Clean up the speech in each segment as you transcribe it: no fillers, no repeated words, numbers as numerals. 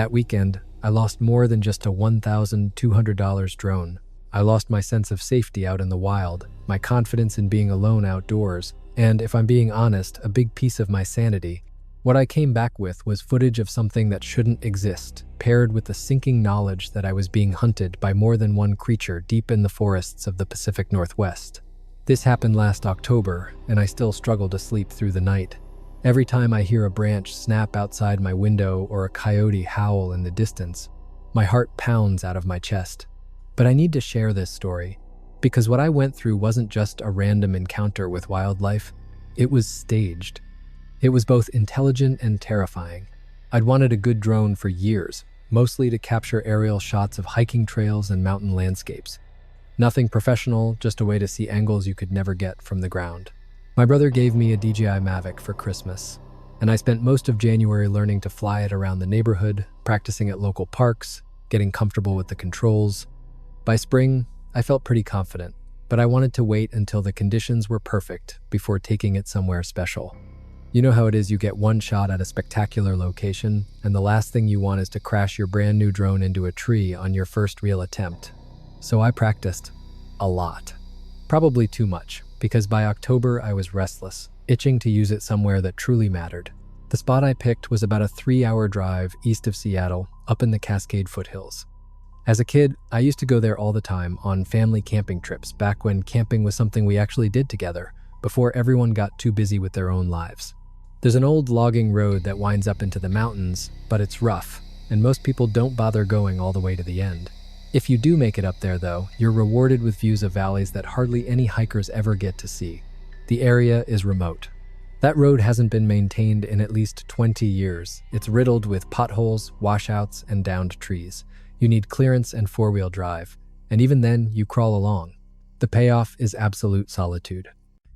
That weekend, I lost more than just a $1,200 drone. I lost my sense of safety out in the wild, my confidence in being alone outdoors, and, if I'm being honest, a big piece of my sanity. What I came back with was footage of something that shouldn't exist, paired with the sinking knowledge that I was being hunted by more than one creature deep in the forests of the Pacific Northwest. This happened last October, and I still struggle to sleep through the night. Every time I hear a branch snap outside my window or a coyote howl in the distance, my heart pounds out of my chest. But I need to share this story, because what I went through wasn't just a random encounter with wildlife, it was staged. It was both intelligent and terrifying. I'd wanted a good drone for years, mostly to capture aerial shots of hiking trails and mountain landscapes. Nothing professional, just a way to see angles you could never get from the ground. My brother gave me a DJI Mavic for Christmas, and I spent most of January learning to fly it around the neighborhood, practicing at local parks, getting comfortable with the controls. By spring, I felt pretty confident, but I wanted to wait until the conditions were perfect before taking it somewhere special. You know how it is, you get one shot at a spectacular location, and the last thing you want is to crash your brand new drone into a tree on your first real attempt. So I practiced a lot. Probably too much, because by October I was restless, itching to use it somewhere that truly mattered. The spot I picked was about a 3-hour drive east of Seattle, up in the Cascade foothills. As a kid, I used to go there all the time on family camping trips, back when camping was something we actually did together, before everyone got too busy with their own lives. There's an old logging road that winds up into the mountains, but it's rough, and most people don't bother going all the way to the end. If you do make it up there, though, you're rewarded with views of valleys that hardly any hikers ever get to see. The area is remote. That road hasn't been maintained in at least 20 years. It's riddled with potholes, washouts, and downed trees. You need clearance and four-wheel drive, and even then, you crawl along. The payoff is absolute solitude.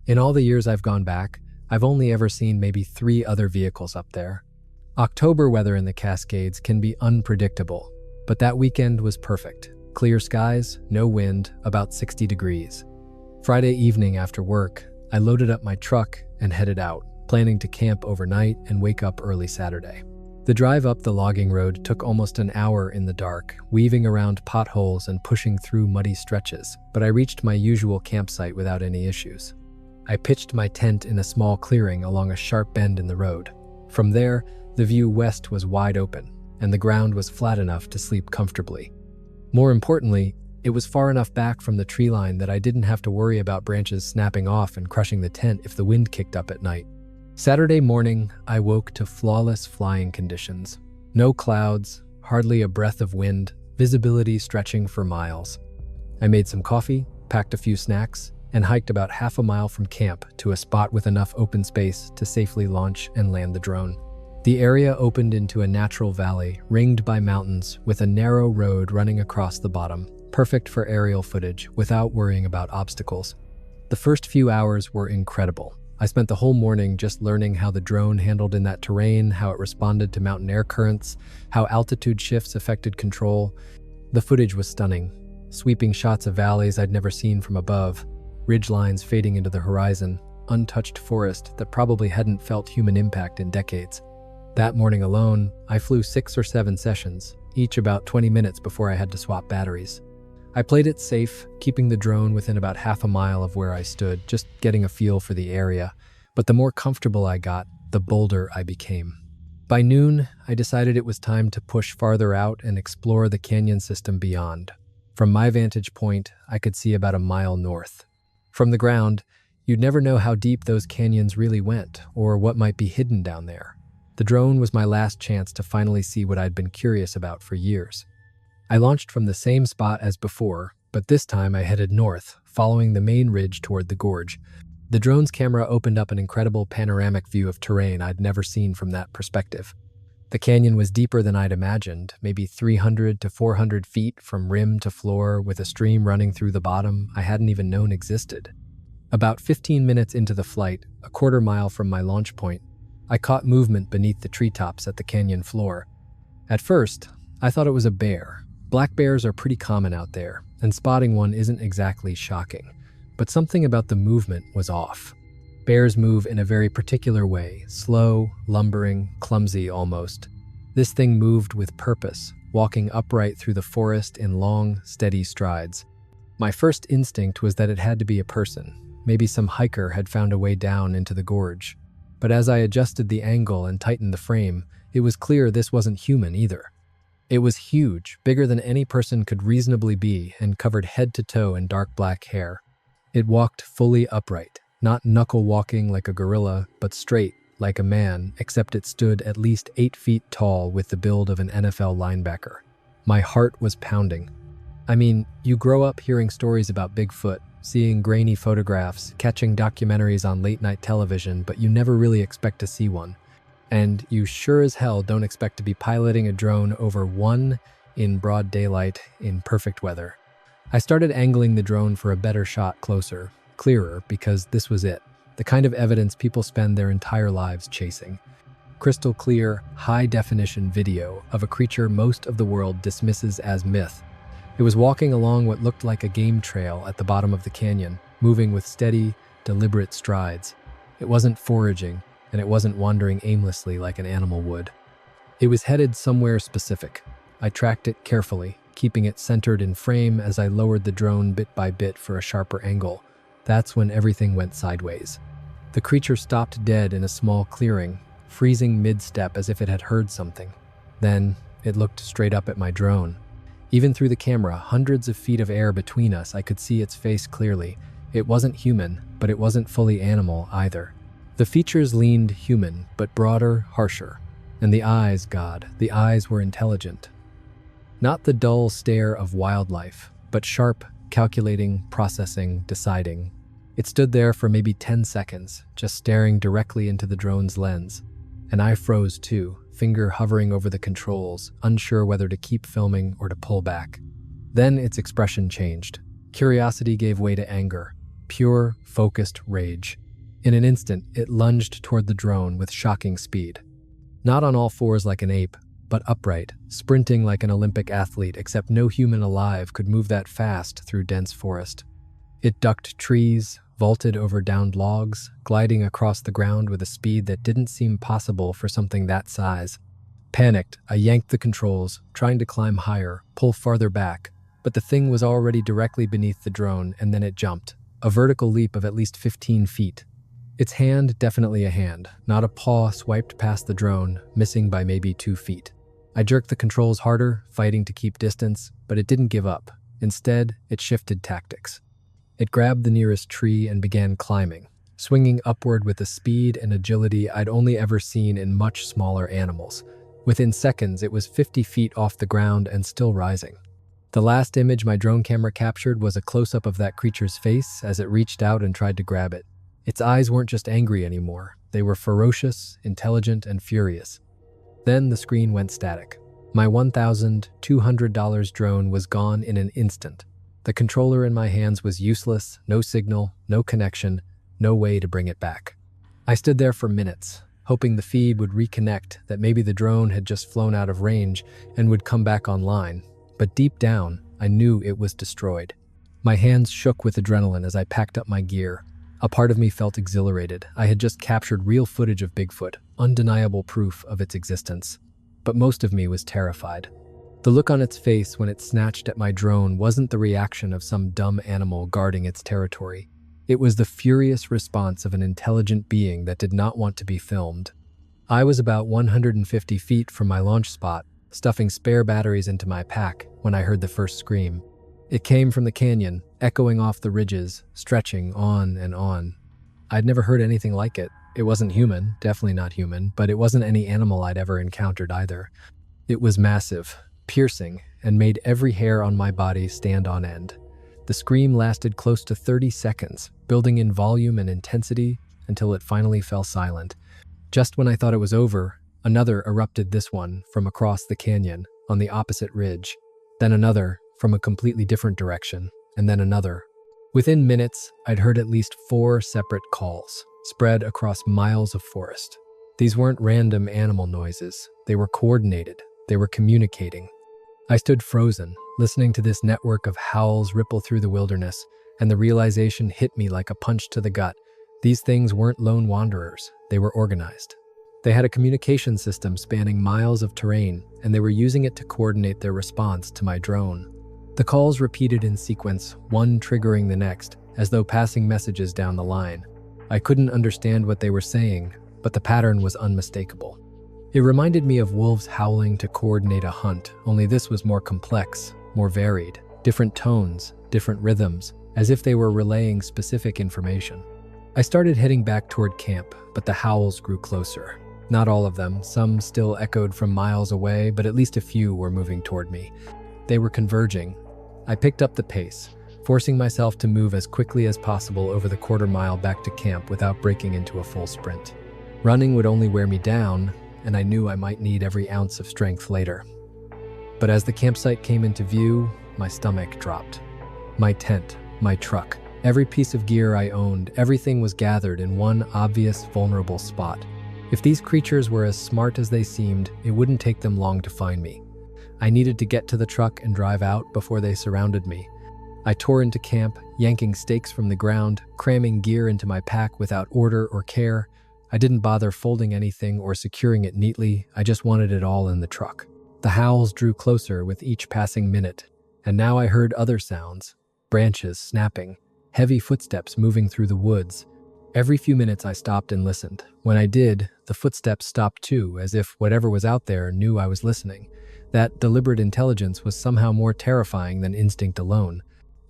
In all the years I've gone back, I've only ever seen maybe 3 other vehicles up there. October weather in the Cascades can be unpredictable, but that weekend was perfect. Clear skies, no wind, about 60 degrees. Friday evening after work, I loaded up my truck and headed out, planning to camp overnight and wake up early Saturday. The drive up the logging road took almost an hour in the dark, weaving around potholes and pushing through muddy stretches, but I reached my usual campsite without any issues. I pitched my tent in a small clearing along a sharp bend in the road. From there, the view west was wide open, and the ground was flat enough to sleep comfortably. More importantly, it was far enough back from the tree line that I didn't have to worry about branches snapping off and crushing the tent if the wind kicked up at night. Saturday morning, I woke to flawless flying conditions. No clouds, hardly a breath of wind, visibility stretching for miles. I made some coffee, packed a few snacks, and hiked about half a mile from camp to a spot with enough open space to safely launch and land the drone. The area opened into a natural valley ringed by mountains with a narrow road running across the bottom, perfect for aerial footage without worrying about obstacles. The first few hours were incredible. I spent the whole morning just learning how the drone handled in that terrain, how it responded to mountain air currents, how altitude shifts affected control. The footage was stunning. Sweeping shots of valleys I'd never seen from above, ridge lines fading into the horizon, untouched forest that probably hadn't felt human impact in decades. That morning alone, I flew 6 or 7 sessions, each about 20 minutes before I had to swap batteries. I played it safe, keeping the drone within about half a mile of where I stood, just getting a feel for the area. But the more comfortable I got, the bolder I became. By noon, I decided it was time to push farther out and explore the canyon system beyond. From my vantage point, I could see about a mile north. From the ground, you'd never know how deep those canyons really went, or what might be hidden down there. The drone was my last chance to finally see what I'd been curious about for years. I launched from the same spot as before, but this time I headed north, following the main ridge toward the gorge. The drone's camera opened up an incredible panoramic view of terrain I'd never seen from that perspective. The canyon was deeper than I'd imagined, maybe 300 to 400 feet from rim to floor, with a stream running through the bottom I hadn't even known existed. About 15 minutes into the flight, a quarter mile from my launch point, I caught movement beneath the treetops at the canyon floor. At first, I thought it was a bear. Black bears are pretty common out there, and spotting one isn't exactly shocking. But something about the movement was off. Bears move in a very particular way, slow, lumbering, clumsy almost. This thing moved with purpose, walking upright through the forest in long, steady strides. My first instinct was that it had to be a person. Maybe some hiker had found a way down into the gorge. But as I adjusted the angle and tightened the frame, it was clear this wasn't human either. It was huge, bigger than any person could reasonably be, and covered head to toe in dark black hair. It walked fully upright, not knuckle walking like a gorilla, but straight, like a man, except it stood at least 8 feet tall with the build of an NFL linebacker. My heart was pounding. I mean, you grow up hearing stories about Bigfoot, seeing grainy photographs, catching documentaries on late-night television, but you never really expect to see one. And you sure as hell don't expect to be piloting a drone over one in broad daylight in perfect weather. I started angling the drone for a better shot closer, clearer, because this was it. The kind of evidence people spend their entire lives chasing. Crystal clear, high-definition video of a creature most of the world dismisses as myth. It was walking along what looked like a game trail at the bottom of the canyon, moving with steady, deliberate strides. It wasn't foraging, and it wasn't wandering aimlessly like an animal would. It was headed somewhere specific. I tracked it carefully, keeping it centered in frame as I lowered the drone bit by bit for a sharper angle. That's when everything went sideways. The creature stopped dead in a small clearing, freezing mid-step as if it had heard something. Then, it looked straight up at my drone. Even through the camera, hundreds of feet of air between us, I could see its face clearly. It wasn't human, but it wasn't fully animal either. The features leaned human, but broader, harsher. And the eyes, God, the eyes were intelligent. Not the dull stare of wildlife, but sharp, calculating, processing, deciding. It stood there for maybe 10 seconds, just staring directly into the drone's lens. And I froze too, finger hovering over the controls, unsure whether to keep filming or to pull back. Then its expression changed. Curiosity gave way to anger. Pure, focused rage. In an instant, it lunged toward the drone with shocking speed. Not on all fours like an ape, but upright, sprinting like an Olympic athlete, except no human alive could move that fast through dense forest. It ducked trees, vaulted over downed logs, gliding across the ground with a speed that didn't seem possible for something that size. Panicked, I yanked the controls, trying to climb higher, pull farther back, but the thing was already directly beneath the drone, and then it jumped, a vertical leap of at least 15 feet. Its hand, definitely a hand, not a paw, swiped past the drone, missing by maybe 2 feet. I jerked the controls harder, fighting to keep distance, but it didn't give up. Instead, it shifted tactics. It grabbed the nearest tree and began climbing, swinging upward with a speed and agility I'd only ever seen in much smaller animals. Within seconds, it was 50 feet off the ground and still rising. The last image my drone camera captured was a close-up of that creature's face as it reached out and tried to grab it. Its eyes weren't just angry anymore. They were ferocious, intelligent, and furious. Then the screen went static. My $1,200 drone was gone in an instant. The controller in my hands was useless, no signal, no connection, no way to bring it back. I stood there for minutes, hoping the feed would reconnect, that maybe the drone had just flown out of range and would come back online. But deep down, I knew it was destroyed. My hands shook with adrenaline as I packed up my gear. A part of me felt exhilarated. I had just captured real footage of Bigfoot, undeniable proof of its existence. But most of me was terrified. The look on its face when it snatched at my drone wasn't the reaction of some dumb animal guarding its territory. It was the furious response of an intelligent being that did not want to be filmed. I was about 150 feet from my launch spot, stuffing spare batteries into my pack, when I heard the first scream. It came from the canyon, echoing off the ridges, stretching on and on. I'd never heard anything like it. It wasn't human, definitely not human, but it wasn't any animal I'd ever encountered either. It was massive, piercing, and made every hair on my body stand on end. The scream lasted close to 30 seconds, building in volume and intensity until it finally fell silent. Just when I thought it was over, another erupted, this one from across the canyon, on the opposite ridge. Then another, from a completely different direction, and then another. Within minutes, I'd heard at least 4 separate calls, spread across miles of forest. These weren't random animal noises. They were coordinated. They were communicating. I stood frozen, listening to this network of howls ripple through the wilderness, and the realization hit me like a punch to the gut. These things weren't lone wanderers. They were organized. They had a communication system spanning miles of terrain, and they were using it to coordinate their response to my drone. The calls repeated in sequence, one triggering the next, as though passing messages down the line. I couldn't understand what they were saying, but the pattern was unmistakable. It reminded me of wolves howling to coordinate a hunt, only this was more complex, more varied, different tones, different rhythms, as if they were relaying specific information. I started heading back toward camp, but the howls grew closer. Not all of them, some still echoed from miles away, but at least a few were moving toward me. They were converging. I picked up the pace, forcing myself to move as quickly as possible over the quarter-mile back to camp without breaking into a full sprint. Running would only wear me down, and I knew I might need every ounce of strength later. But as the campsite came into view, my stomach dropped. My tent, my truck, every piece of gear I owned, everything was gathered in one obvious, vulnerable spot. If these creatures were as smart as they seemed, it wouldn't take them long to find me. I needed to get to the truck and drive out before they surrounded me. I tore into camp, yanking stakes from the ground, cramming gear into my pack without order or care. I didn't bother folding anything or securing it neatly, I just wanted it all in the truck. The howls drew closer with each passing minute, and now I heard other sounds, branches snapping, heavy footsteps moving through the woods. Every few minutes I stopped and listened. When I did, the footsteps stopped too, as if whatever was out there knew I was listening. That deliberate intelligence was somehow more terrifying than instinct alone.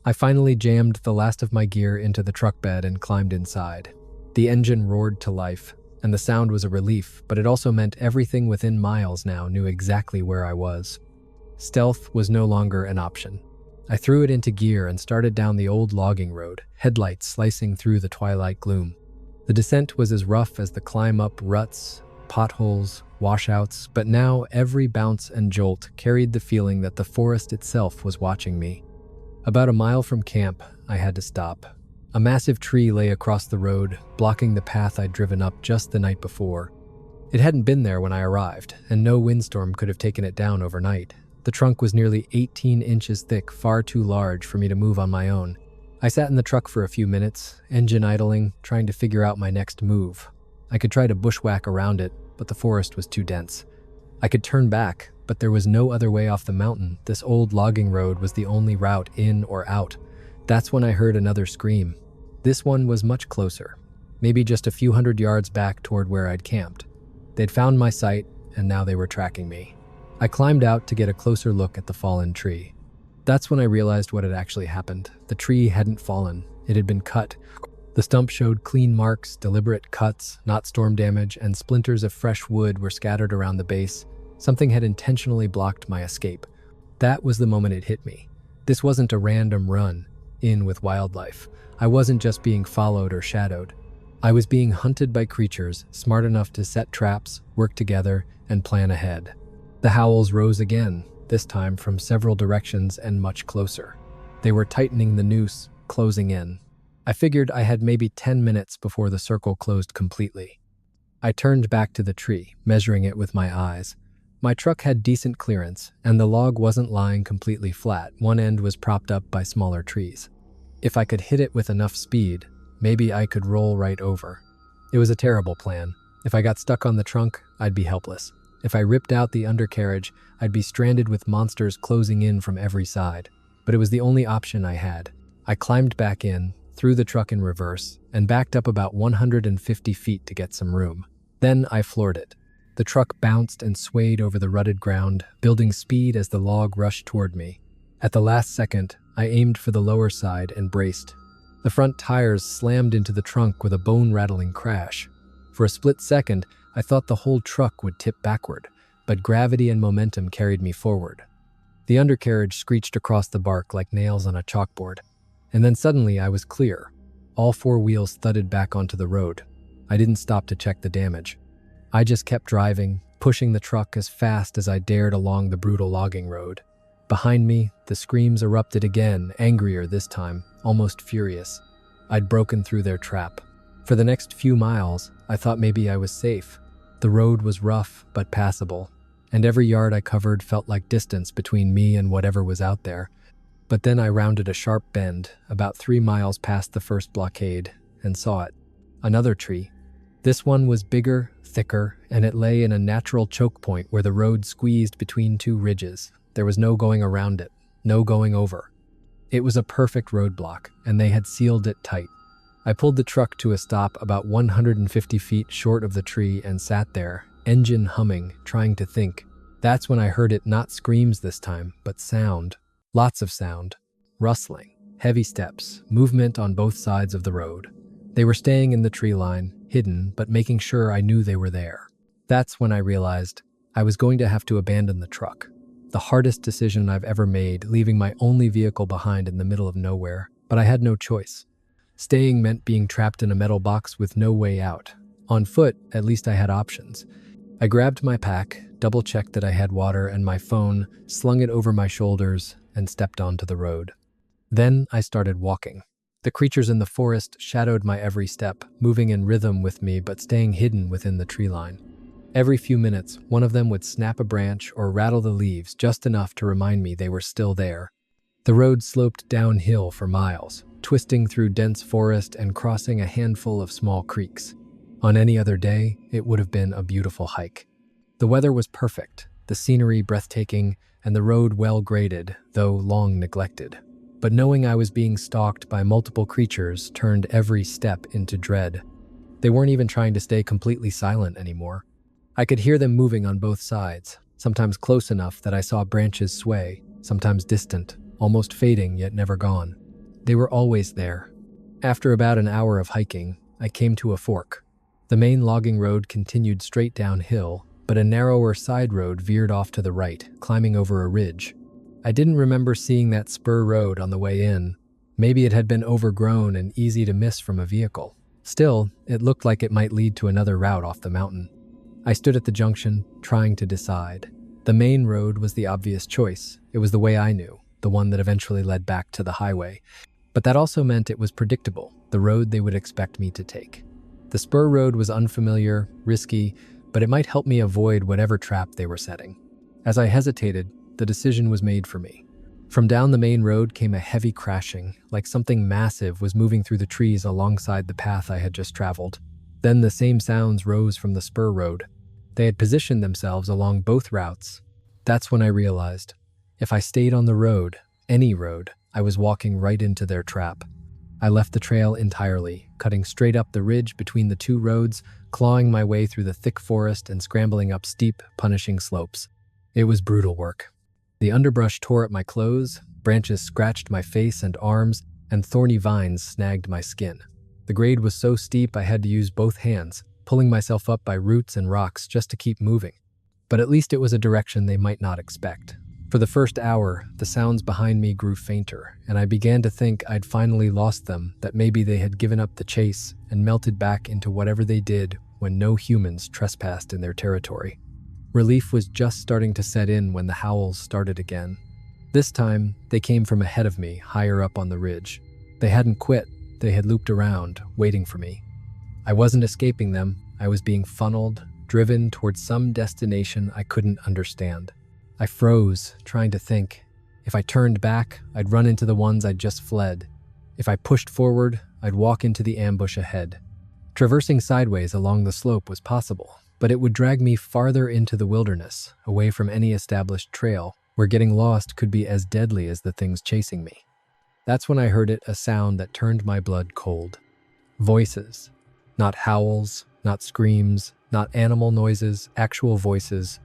I finally jammed the last of my gear into the truck bed and climbed inside. The engine roared to life, and the sound was a relief, but it also meant everything within miles now knew exactly where I was. Stealth was no longer an option. I threw it into gear and started down the old logging road, headlights slicing through the twilight gloom. The descent was as rough as the climb up, ruts, potholes, washouts, but now every bounce and jolt carried the feeling that the forest itself was watching me. About a mile from camp, I had to stop. A massive tree lay across the road, blocking the path I'd driven up just the night before. It hadn't been there when I arrived, and no windstorm could have taken it down overnight. The trunk was nearly 18 inches thick, far too large for me to move on my own. I sat in the truck for a few minutes, engine idling, trying to figure out my next move. I could try to bushwhack around it, but the forest was too dense. I could turn back, but there was no other way off the mountain. This old logging road was the only route in or out. That's when I heard another scream. This one was much closer, maybe just a few hundred yards back toward where I'd camped. They'd found my site, and now they were tracking me. I climbed out to get a closer look at the fallen tree. That's when I realized what had actually happened. The tree hadn't fallen. It had been cut. The stump showed clean marks, deliberate cuts, not storm damage, and splinters of fresh wood were scattered around the base. Something had intentionally blocked my escape. That was the moment it hit me. This wasn't a random run in with wildlife. I wasn't just being followed or shadowed. I was being hunted by creatures smart enough to set traps, work together, and plan ahead. The howls rose again, this time from several directions and much closer. They were tightening the noose, closing in. I figured I had maybe 10 minutes before the circle closed completely. I turned back to the tree, measuring it with my eyes. My truck had decent clearance, and the log wasn't lying completely flat. One end was propped up by smaller trees. If I could hit it with enough speed, maybe I could roll right over. It was a terrible plan. If I got stuck on the trunk, I'd be helpless. If I ripped out the undercarriage, I'd be stranded with monsters closing in from every side. But it was the only option I had. I climbed back in, threw the truck in reverse, and backed up about 150 feet to get some room. Then I floored it. The truck bounced and swayed over the rutted ground, building speed as the log rushed toward me. At the last second, I aimed for the lower side and braced. The front tires slammed into the trunk with a bone-rattling crash. For a split second, I thought the whole truck would tip backward, but gravity and momentum carried me forward. The undercarriage screeched across the bark like nails on a chalkboard. And then suddenly I was clear. All four wheels thudded back onto the road. I didn't stop to check the damage. I just kept driving, pushing the truck as fast as I dared along the brutal logging road. Behind me, the screams erupted again, angrier this time, almost furious. I'd broken through their trap. For the next few miles, I thought maybe I was safe. The road was rough, but passable, and every yard I covered felt like distance between me and whatever was out there. But then I rounded a sharp bend, about 3 miles past the first blockade, and saw it. Another tree. This one was bigger, thicker, and it lay in a natural choke point where the road squeezed between two ridges. There was no going around it, no going over. It was a perfect roadblock, and they had sealed it tight. I pulled the truck to a stop about 150 feet short of the tree and sat there, engine humming, trying to think. That's when I heard it, not screams this time, but sound. Lots of sound. Rustling, heavy steps, movement on both sides of the road. They were staying in the tree line, hidden, but making sure I knew they were there. That's when I realized I was going to have to abandon the truck. The hardest decision I've ever made, leaving my only vehicle behind in the middle of nowhere, but I had no choice. Staying meant being trapped in a metal box with no way out. On foot, at least I had options. I grabbed my pack, double-checked that I had water and my phone, slung it over my shoulders, and stepped onto the road. Then I started walking. The creatures in the forest shadowed my every step, moving in rhythm with me but staying hidden within the tree line. Every few minutes, one of them would snap a branch or rattle the leaves just enough to remind me they were still there. The road sloped downhill for miles, twisting through dense forest and crossing a handful of small creeks. On any other day, it would have been a beautiful hike. The weather was perfect, the scenery breathtaking, and the road well graded, though long neglected. But knowing I was being stalked by multiple creatures turned every step into dread. They weren't even trying to stay completely silent anymore. I could hear them moving on both sides, sometimes close enough that I saw branches sway, sometimes distant, almost fading yet never gone. They were always there. After about an hour of hiking, I came to a fork. The main logging road continued straight downhill, but a narrower side road veered off to the right, climbing over a ridge. I didn't remember seeing that spur road on the way in. Maybe it had been overgrown and easy to miss from a vehicle. Still, it looked like it might lead to another route off the mountain. I stood at the junction, trying to decide. The main road was the obvious choice. It was the way I knew, the one that eventually led back to the highway. But that also meant it was predictable, the road they would expect me to take. The spur road was unfamiliar, risky, but it might help me avoid whatever trap they were setting. As I hesitated, the decision was made for me. From down the main road came a heavy crashing, like something massive was moving through the trees alongside the path I had just traveled. Then the same sounds rose from the spur road. They had positioned themselves along both routes. That's when I realized, if I stayed on the road, any road, I was walking right into their trap. I left the trail entirely, cutting straight up the ridge between the two roads, clawing my way through the thick forest and scrambling up steep, punishing slopes. It was brutal work. The underbrush tore at my clothes, branches scratched my face and arms, and thorny vines snagged my skin. The grade was so steep I had to use both hands, pulling myself up by roots and rocks just to keep moving. But at least it was a direction they might not expect. For the first hour, the sounds behind me grew fainter, and I began to think I'd finally lost them, that maybe they had given up the chase and melted back into whatever they did when no humans trespassed in their territory. Relief was just starting to set in when the howls started again. This time, they came from ahead of me, higher up on the ridge. They hadn't quit, they had looped around, waiting for me. I wasn't escaping them, I was being funneled, driven towards some destination I couldn't understand. I froze, trying to think. If I turned back, I'd run into the ones I'd just fled. If I pushed forward, I'd walk into the ambush ahead. Traversing sideways along the slope was possible, but it would drag me farther into the wilderness, away from any established trail, where getting lost could be as deadly as the things chasing me. That's when I heard it, a sound that turned my blood cold. Voices. Not howls, not screams, not animal noises, actual voices.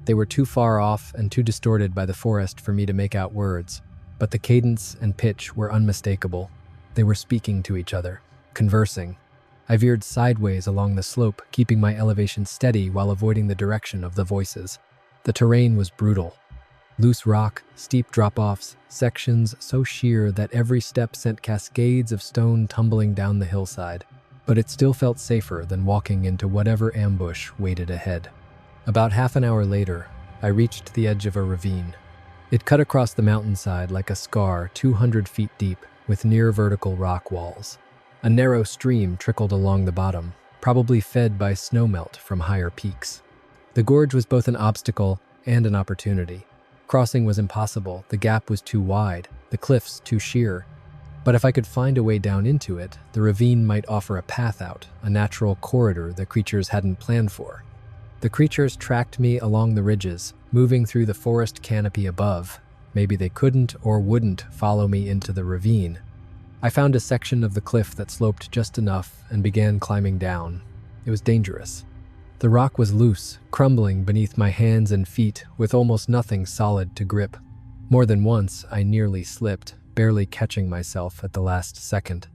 They were too far off and too distorted by the forest for me to make out words, but the cadence and pitch were unmistakable. They were speaking to each other, conversing. I veered sideways along the slope, keeping my elevation steady while avoiding the direction of the voices. The terrain was brutal. Loose rock, steep drop-offs, sections so sheer that every step sent cascades of stone tumbling down the hillside. But it still felt safer than walking into whatever ambush waited ahead. About half an hour later, I reached the edge of a ravine. It cut across the mountainside like a scar 200 feet deep with near-vertical rock walls. A narrow stream trickled along the bottom, probably fed by snowmelt from higher peaks. The gorge was both an obstacle and an opportunity. Crossing was impossible, the gap was too wide, the cliffs too sheer. But if I could find a way down into it, the ravine might offer a path out, a natural corridor the creatures hadn't planned for. The creatures tracked me along the ridges, moving through the forest canopy above. Maybe they couldn't or wouldn't follow me into the ravine. I found a section of the cliff that sloped just enough and began climbing down. It was dangerous. The rock was loose, crumbling beneath my hands and feet with almost nothing solid to grip. More than once, I nearly slipped, barely catching myself at the last second.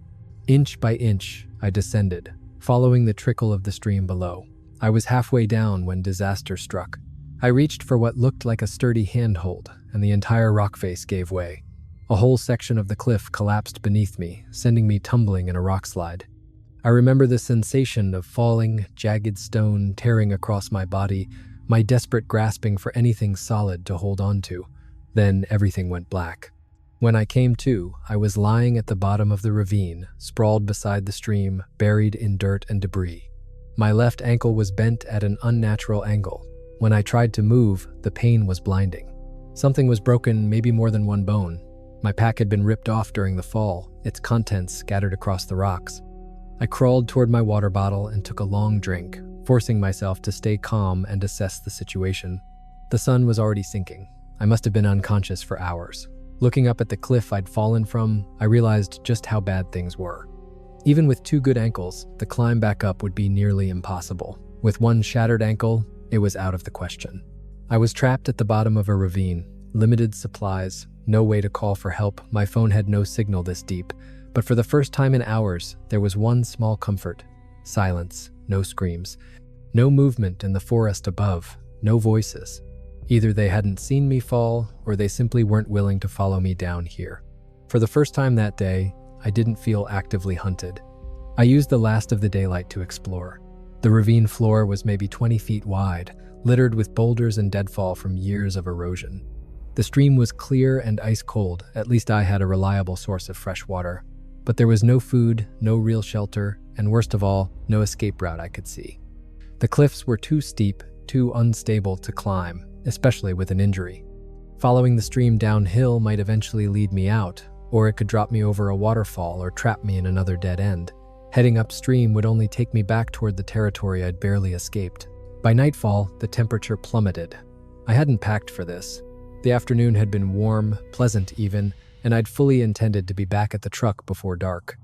Inch by inch, I descended, following the trickle of the stream below. I was halfway down when disaster struck. I reached for what looked like a sturdy handhold, and the entire rock face gave way. A whole section of the cliff collapsed beneath me, sending me tumbling in a rock slide. I remember the sensation of falling, jagged stone tearing across my body, my desperate grasping for anything solid to hold on to. Then everything went black. When I came to, I was lying at the bottom of the ravine, sprawled beside the stream, buried in dirt and debris. My left ankle was bent at an unnatural angle. When I tried to move, the pain was blinding. Something was broken, maybe more than one bone. My pack had been ripped off during the fall, its contents scattered across the rocks. I crawled toward my water bottle and took a long drink, forcing myself to stay calm and assess the situation. The sun was already sinking. I must have been unconscious for hours. Looking up at the cliff I'd fallen from, I realized just how bad things were. Even with 2 good ankles, the climb back up would be nearly impossible. With 1 shattered ankle, it was out of the question. I was trapped at the bottom of a ravine, limited supplies, no way to call for help. My phone had no signal this deep, but for the first time in hours, there was one small comfort: silence, no screams, no movement in the forest above, no voices. Either they hadn't seen me fall, or they simply weren't willing to follow me down here. For the first time that day, I didn't feel actively hunted. I used the last of the daylight to explore. The ravine floor was maybe 20 feet wide, littered with boulders and deadfall from years of erosion. The stream was clear and ice cold, at least I had a reliable source of fresh water. But there was no food, no real shelter, and worst of all, no escape route I could see. The cliffs were too steep, too unstable to climb, especially with an injury. Following the stream downhill might eventually lead me out, or it could drop me over a waterfall or trap me in another dead end. Heading upstream would only take me back toward the territory I'd barely escaped. By nightfall, the temperature plummeted. I hadn't packed for this. The afternoon had been warm, pleasant even, and I'd fully intended to be back at the truck before dark.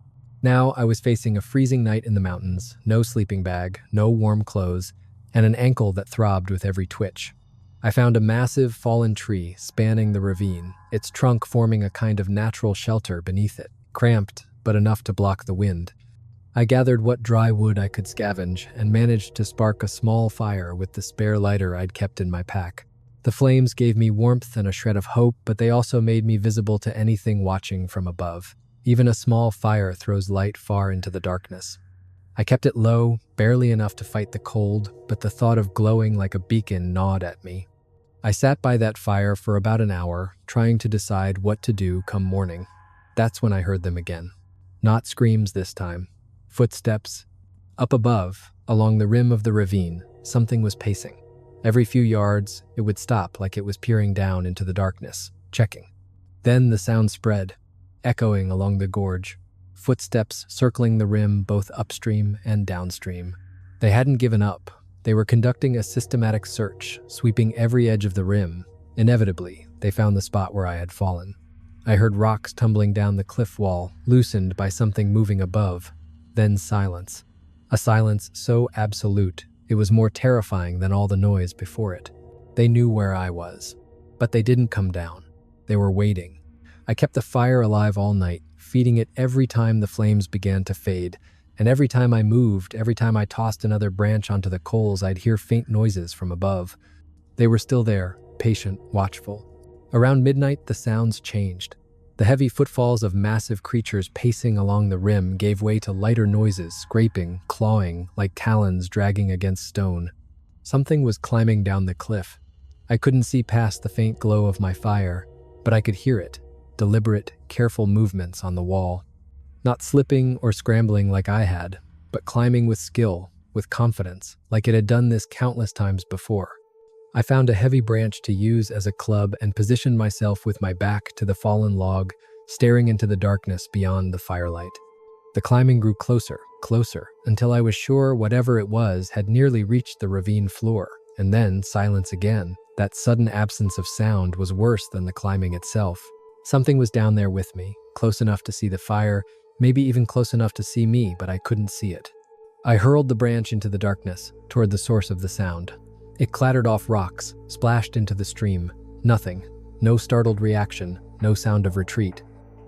Now I was facing a freezing night in the mountains, no sleeping bag, no warm clothes, and an ankle that throbbed with every twitch. I found a massive fallen tree spanning the ravine, its trunk forming a kind of natural shelter beneath it, cramped but enough to block the wind. I gathered what dry wood I could scavenge and managed to spark a small fire with the spare lighter I'd kept in my pack. The flames gave me warmth and a shred of hope, but they also made me visible to anything watching from above. Even a small fire throws light far into the darkness. I kept it low, barely enough to fight the cold, but the thought of glowing like a beacon gnawed at me. I sat by that fire for about an hour, trying to decide what to do come morning. That's when I heard them again. Not screams this time. Footsteps. Up above, along the rim of the ravine, something was pacing. Every few yards, it would stop like it was peering down into the darkness, checking. Then the sound spread, echoing along the gorge. Footsteps circling the rim both upstream and downstream. They hadn't given up. They were conducting a systematic search, sweeping every edge of the rim. Inevitably, they found the spot where I had fallen. I heard rocks tumbling down the cliff wall, loosened by something moving above. Then silence. A silence so absolute, it was more terrifying than all the noise before it. They knew where I was, but they didn't come down. They were waiting. I kept the fire alive all night, feeding it every time the flames began to fade, and every time I moved, every time I tossed another branch onto the coals, I'd hear faint noises from above. They were still there, patient, watchful. Around midnight, the sounds changed. The heavy footfalls of massive creatures pacing along the rim gave way to lighter noises, scraping, clawing, like talons dragging against stone. Something was climbing down the cliff. I couldn't see past the faint glow of my fire, but I could hear it, deliberate, careful movements on the wall. Not slipping or scrambling like I had, but climbing with skill, with confidence, like it had done this countless times before. I found a heavy branch to use as a club and positioned myself with my back to the fallen log, staring into the darkness beyond the firelight. The climbing grew closer, closer, until I was sure whatever it was had nearly reached the ravine floor, and then silence again. That sudden absence of sound was worse than the climbing itself. Something was down there with me, close enough to see the fire, maybe even close enough to see me, but I couldn't see it. I hurled the branch into the darkness, toward the source of the sound. It clattered off rocks, splashed into the stream. Nothing. No startled reaction, no sound of retreat.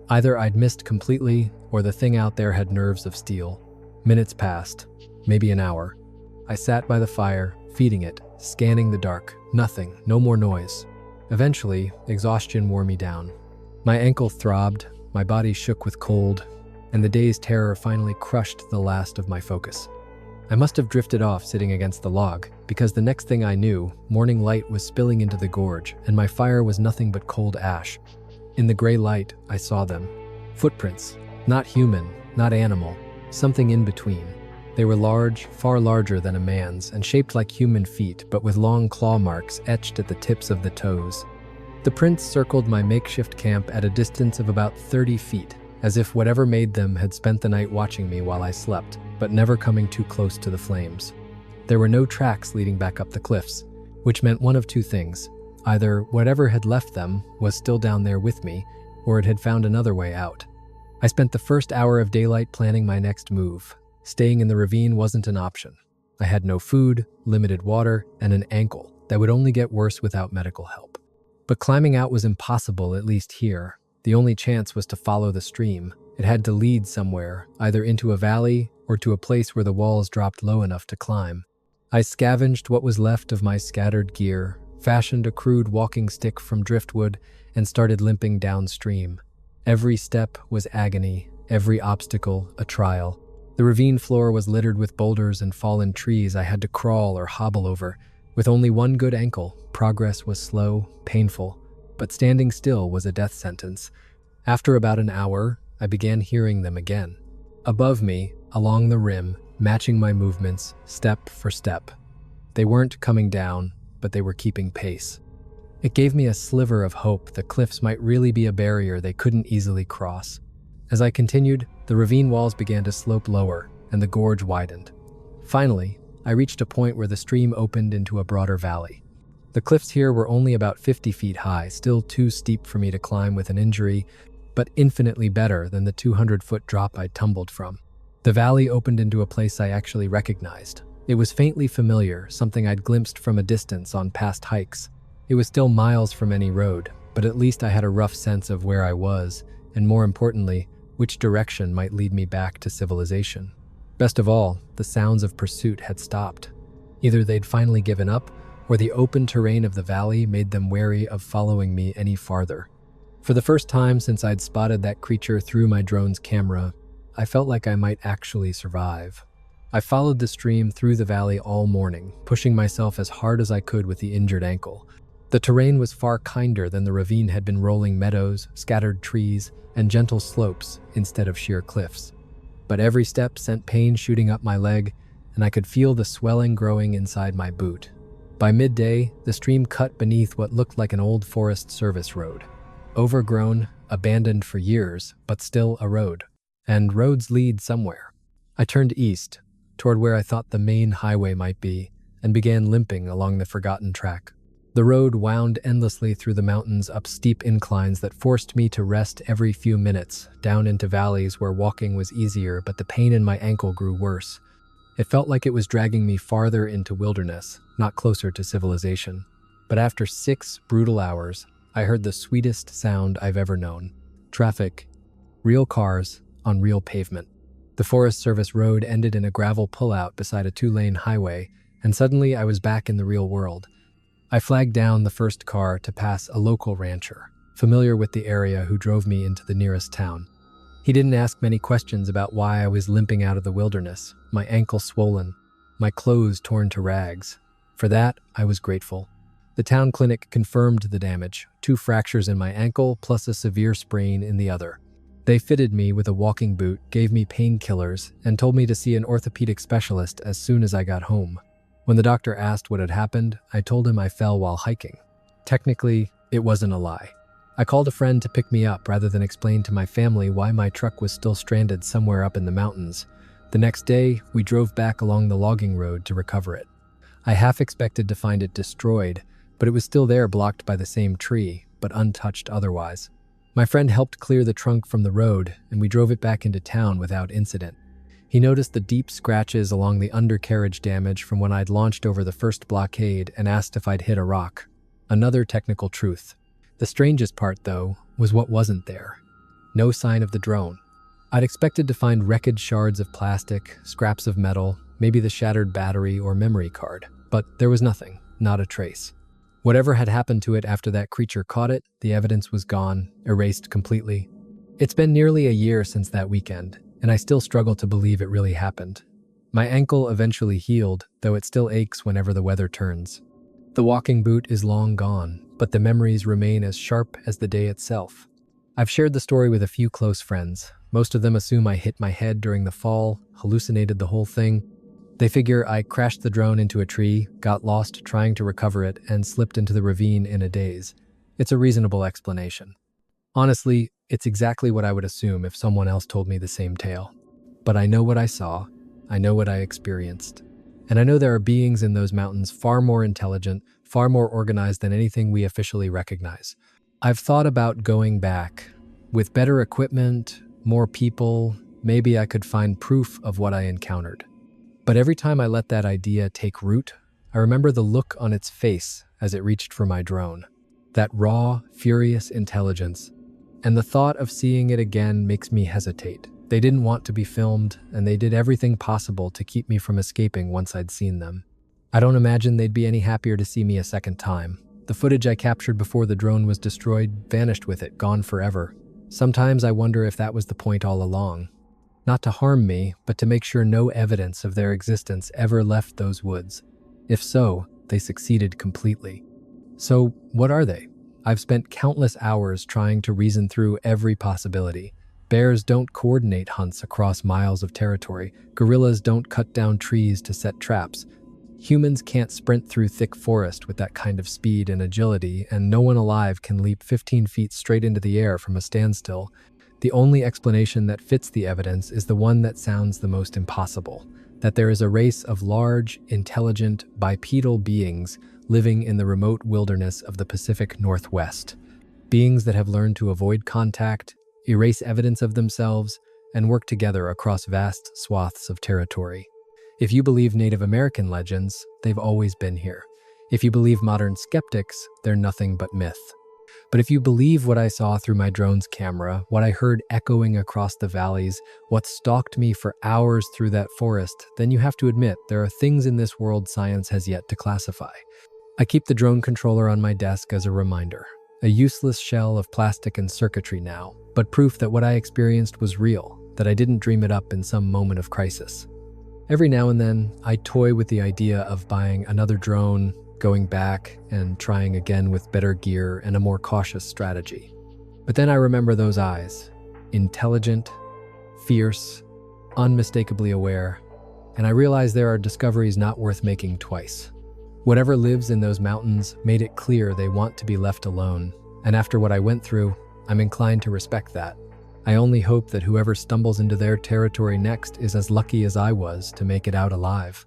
Either I'd missed completely, or the thing out there had nerves of steel. Minutes passed, maybe an hour. I sat by the fire, feeding it, scanning the dark. Nothing, no more noise. Eventually, exhaustion wore me down. My ankle throbbed, my body shook with cold, and the day's terror finally crushed the last of my focus. I must have drifted off sitting against the log, because the next thing I knew, morning light was spilling into the gorge, and my fire was nothing but cold ash. In the gray light, I saw them. Footprints. Not human, not animal, something in between. They were large, far larger than a man's, and shaped like human feet, but with long claw marks etched at the tips of the toes. The prints circled my makeshift camp at a distance of about 30 feet, as if whatever made them had spent the night watching me while I slept, but never coming too close to the flames. There were no tracks leading back up the cliffs, which meant one of two things. Either whatever had left them was still down there with me, or it had found another way out. I spent the first hour of daylight planning my next move. Staying in the ravine wasn't an option. I had no food, limited water, and an ankle that would only get worse without medical help. But climbing out was impossible, at least here. The only chance was to follow the stream. It had to lead somewhere, either into a valley or to a place where the walls dropped low enough to climb. I scavenged what was left of my scattered gear, fashioned a crude walking stick from driftwood, and started limping downstream. Every step was agony, every obstacle a trial. The ravine floor was littered with boulders and fallen trees I had to crawl or hobble over. With only one good ankle, progress was slow, painful, but standing still was a death sentence. After about an hour, I began hearing them again. Above me, along the rim, matching my movements, step for step. They weren't coming down, but they were keeping pace. It gave me a sliver of hope the cliffs might really be a barrier they couldn't easily cross. As I continued, the ravine walls began to slope lower, and the gorge widened. Finally, I reached a point where the stream opened into a broader valley. The cliffs here were only about 50 feet high, still too steep for me to climb with an injury, but infinitely better than the 200-foot drop I'd tumbled from. The valley opened into a place I actually recognized. It was faintly familiar, something I'd glimpsed from a distance on past hikes. It was still miles from any road, but at least I had a rough sense of where I was, and more importantly, which direction might lead me back to civilization. Best of all, the sounds of pursuit had stopped. Either they'd finally given up, or the open terrain of the valley made them wary of following me any farther. For the first time since I'd spotted that creature through my drone's camera, I felt like I might actually survive. I followed the stream through the valley all morning, pushing myself as hard as I could with the injured ankle. The terrain was far kinder than the ravine had been, rolling meadows, scattered trees, and gentle slopes instead of sheer cliffs. But every step sent pain shooting up my leg, and I could feel the swelling growing inside my boot. By midday, the stream cut beneath what looked like an old Forest Service road. Overgrown, abandoned for years, but still a road. And roads lead somewhere. I turned east, toward where I thought the main highway might be, and began limping along the forgotten track. The road wound endlessly through the mountains up steep inclines that forced me to rest every few minutes, down into valleys where walking was easier, but the pain in my ankle grew worse. It felt like it was dragging me farther into wilderness, not closer to civilization. But after 6 brutal hours, I heard the sweetest sound I've ever known. Traffic. Real cars on real pavement. The Forest Service road ended in a gravel pullout beside a 2-lane highway, and suddenly I was back in the real world. I flagged down the first car to pass a local rancher, familiar with the area, who drove me into the nearest town. He didn't ask many questions about why I was limping out of the wilderness, my ankle swollen, my clothes torn to rags. For that, I was grateful. The town clinic confirmed the damage, 2 fractures in my ankle plus a severe sprain in the other. They fitted me with a walking boot, gave me painkillers, and told me to see an orthopedic specialist as soon as I got home. When the doctor asked what had happened, I told him I fell while hiking. Technically, it wasn't a lie. I called a friend to pick me up rather than explain to my family why my truck was still stranded somewhere up in the mountains. The next day, we drove back along the logging road to recover it. I half expected to find it destroyed, but it was still there, blocked by the same tree, but untouched otherwise. My friend helped clear the trunk from the road, and we drove it back into town without incident. He noticed the deep scratches along the undercarriage damage from when I'd launched over the first blockade and asked if I'd hit a rock. Another technical truth. The strangest part, though, was what wasn't there. No sign of the drone. I'd expected to find wreckage shards of plastic, scraps of metal, maybe the shattered battery or memory card, but there was nothing, not a trace. Whatever had happened to it after that creature caught it, the evidence was gone, erased completely. It's been nearly a year since that weekend, and I still struggle to believe it really happened. My ankle eventually healed, though it still aches whenever the weather turns. The walking boot is long gone, but the memories remain as sharp as the day itself. I've shared the story with a few close friends. Most of them assume I hit my head during the fall, hallucinated the whole thing. They figure I crashed the drone into a tree, got lost trying to recover it, and slipped into the ravine in a daze. It's a reasonable explanation. Honestly, it's exactly what I would assume if someone else told me the same tale. But I know what I saw, I know what I experienced, and I know there are beings in those mountains far more intelligent, far more organized than anything we officially recognize. I've thought about going back. With better equipment, more people, maybe I could find proof of what I encountered. But every time I let that idea take root, I remember the look on its face as it reached for my drone. That raw, furious intelligence. And the thought of seeing it again makes me hesitate. They didn't want to be filmed, and they did everything possible to keep me from escaping once I'd seen them. I don't imagine they'd be any happier to see me a second time. The footage I captured before the drone was destroyed vanished with it, gone forever. Sometimes I wonder if that was the point all along. Not to harm me, but to make sure no evidence of their existence ever left those woods. If so, they succeeded completely. So, what are they? I've spent countless hours trying to reason through every possibility. Bears don't coordinate hunts across miles of territory. Gorillas don't cut down trees to set traps. Humans can't sprint through thick forest with that kind of speed and agility, and no one alive can leap 15 feet straight into the air from a standstill. The only explanation that fits the evidence is the one that sounds the most impossible, that there is a race of large, intelligent, bipedal beings living in the remote wilderness of the Pacific Northwest. Beings that have learned to avoid contact, erase evidence of themselves, and work together across vast swaths of territory. If you believe Native American legends, they've always been here. If you believe modern skeptics, they're nothing but myth. But if you believe what I saw through my drone's camera, what I heard echoing across the valleys, what stalked me for hours through that forest, then you have to admit there are things in this world science has yet to classify. I keep the drone controller on my desk as a reminder, a useless shell of plastic and circuitry now, but proof that what I experienced was real, that I didn't dream it up in some moment of crisis. Every now and then, I toy with the idea of buying another drone, going back and trying again with better gear and a more cautious strategy. But then I remember those eyes, intelligent, fierce, unmistakably aware, and I realize there are discoveries not worth making twice. Whatever lives in those mountains made it clear they want to be left alone, and after what I went through, I'm inclined to respect that. I only hope that whoever stumbles into their territory next is as lucky as I was to make it out alive.